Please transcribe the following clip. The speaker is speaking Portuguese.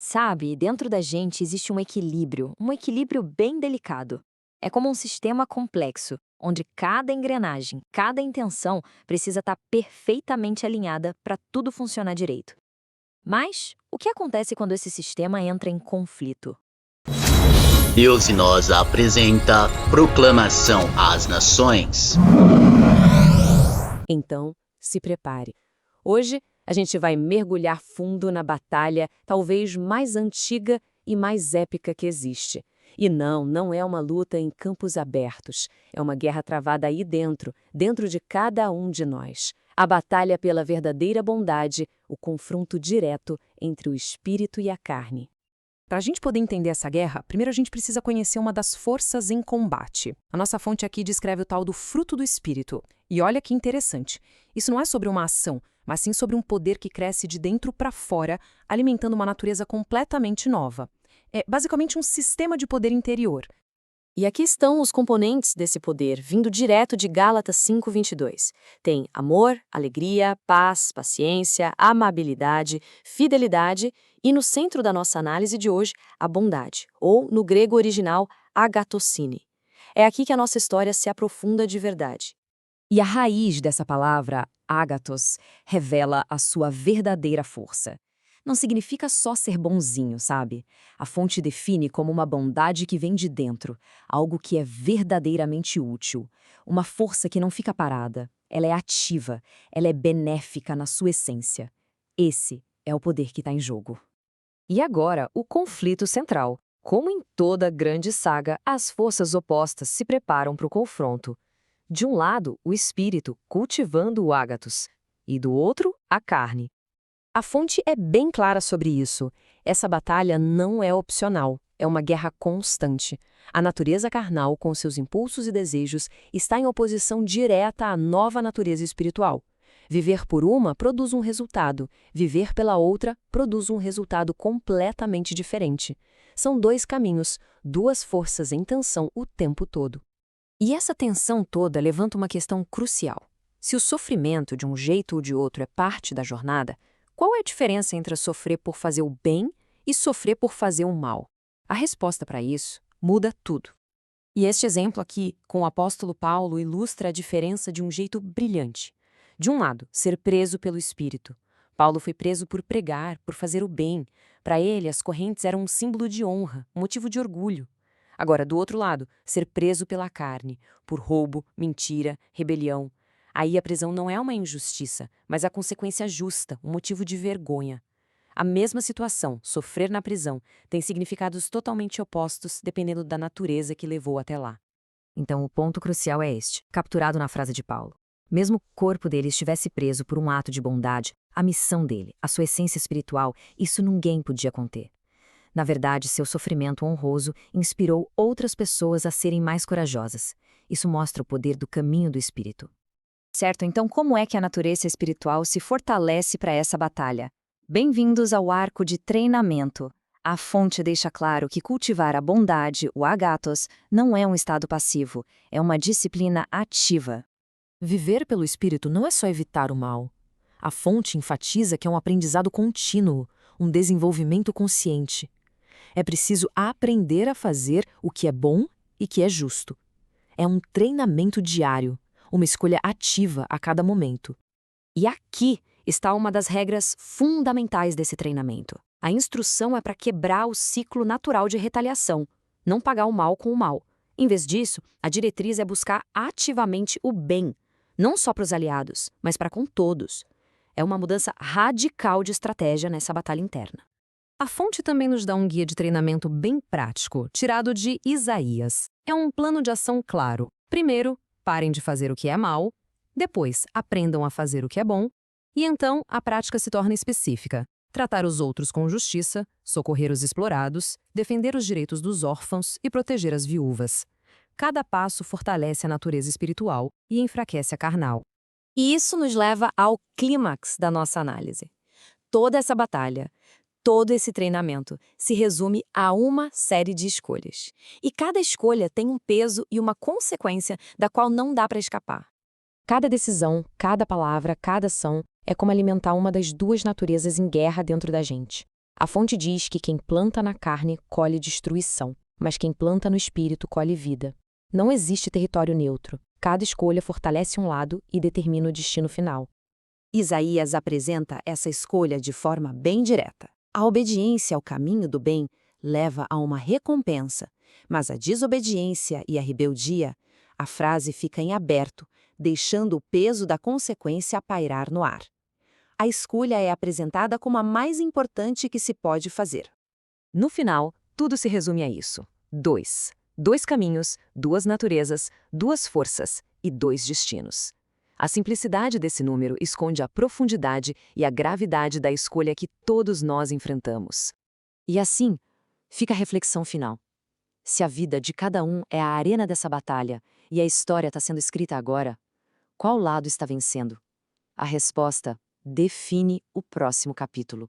Sabe, dentro da gente existe um equilíbrio bem delicado. É como um sistema complexo, onde cada engrenagem, cada intenção precisa estar perfeitamente alinhada para tudo funcionar direito. Mas o que acontece quando esse sistema entra em conflito? Deus e Nós apresenta Proclamação às Nações. Então, se prepare. Hoje, a gente vai mergulhar fundo na batalha talvez mais antiga e mais épica que existe. E não é uma luta em campos abertos. É uma guerra travada aí dentro, dentro de cada um de nós. A batalha pela verdadeira bondade, o confronto direto entre o espírito e a carne. Para a gente poder entender essa guerra, primeiro a gente precisa conhecer uma das forças em combate. A nossa fonte aqui descreve o tal do fruto do espírito. E olha que interessante. Isso não é sobre uma ação, mas sim sobre um poder que cresce de dentro para fora, alimentando uma natureza completamente nova. É basicamente um sistema de poder interior. E aqui estão os componentes desse poder, vindo direto de Gálatas 5:22. Tem amor, alegria, paz, paciência, amabilidade, fidelidade e, no centro da nossa análise de hoje, a bondade, ou, no grego original, agatocine. É aqui que a nossa história se aprofunda de verdade. E a raiz dessa palavra, ágatos, revela a sua verdadeira força. Não significa só ser bonzinho, sabe? A fonte define como uma bondade que vem de dentro, algo que é verdadeiramente útil, uma força que não fica parada. Ela é ativa, ela é benéfica na sua essência. Esse é o poder que está em jogo. E agora, o conflito central. Como em toda grande saga, as forças opostas se preparam para o confronto. De um lado, o espírito, cultivando o ágatos, e do outro, a carne. A fonte é bem clara sobre isso. Essa batalha não é opcional, é uma guerra constante. A natureza carnal, com seus impulsos e desejos, está em oposição direta à nova natureza espiritual. Viver por uma produz um resultado, viver pela outra produz um resultado completamente diferente. São dois caminhos, duas forças em tensão o tempo todo. E essa tensão toda levanta uma questão crucial. Se o sofrimento, de um jeito ou de outro, é parte da jornada, qual é a diferença entre sofrer por fazer o bem e sofrer por fazer o mal? A resposta para isso muda tudo. E este exemplo aqui, com o apóstolo Paulo, ilustra a diferença de um jeito brilhante. De um lado, ser preso pelo Espírito. Paulo foi preso por pregar, por fazer o bem. Para ele, as correntes eram um símbolo de honra, um motivo de orgulho. Agora, do outro lado, ser preso pela carne, por roubo, mentira, rebelião. Aí a prisão não é uma injustiça, mas a consequência justa, um motivo de vergonha. A mesma situação, sofrer na prisão, tem significados totalmente opostos dependendo da natureza que levou até lá. Então o ponto crucial é este, capturado na frase de Paulo. Mesmo o corpo dele estivesse preso por um ato de bondade, a missão dele, a sua essência espiritual, isso ninguém podia conter. Na verdade, seu sofrimento honroso inspirou outras pessoas a serem mais corajosas. Isso mostra o poder do caminho do Espírito. Certo, então como é que a natureza espiritual se fortalece para essa batalha? Bem-vindos ao arco de treinamento. A fonte deixa claro que cultivar a bondade, o agathos, não é um estado passivo, é uma disciplina ativa. Viver pelo Espírito não é só evitar o mal. A fonte enfatiza que é um aprendizado contínuo, um desenvolvimento consciente. É preciso aprender a fazer o que é bom e que é justo. É um treinamento diário, uma escolha ativa a cada momento. E aqui está uma das regras fundamentais desse treinamento. A instrução é para quebrar o ciclo natural de retaliação, não pagar o mal com o mal. Em vez disso, a diretriz é buscar ativamente o bem, não só para os aliados, mas para com todos. É uma mudança radical de estratégia nessa batalha interna. A fonte também nos dá um guia de treinamento bem prático, tirado de Isaías. É um plano de ação claro. Primeiro, parem de fazer o que é mal. Depois, aprendam a fazer o que é bom. E então, a prática se torna específica. Tratar os outros com justiça, socorrer os explorados, defender os direitos dos órfãos e proteger as viúvas. Cada passo fortalece a natureza espiritual e enfraquece a carnal. E isso nos leva ao clímax da nossa análise. Toda essa batalha, todo esse treinamento se resume a uma série de escolhas. E cada escolha tem um peso e uma consequência da qual não dá para escapar. Cada decisão, cada palavra, cada ação é como alimentar uma das duas naturezas em guerra dentro da gente. A fonte diz que quem planta na carne colhe destruição, mas quem planta no espírito colhe vida. Não existe território neutro. Cada escolha fortalece um lado e determina o destino final. Isaías apresenta essa escolha de forma bem direta. A obediência ao caminho do bem leva a uma recompensa, mas a desobediência e a rebeldia, a frase fica em aberto, deixando o peso da consequência pairar no ar. A escolha é apresentada como a mais importante que se pode fazer. No final, tudo se resume a isso. Dois caminhos, duas naturezas, duas forças e dois destinos. A simplicidade desse número esconde a profundidade e a gravidade da escolha que todos nós enfrentamos. E assim, fica a reflexão final. Se a vida de cada um é a arena dessa batalha e a história está sendo escrita agora, qual lado está vencendo? A resposta define o próximo capítulo.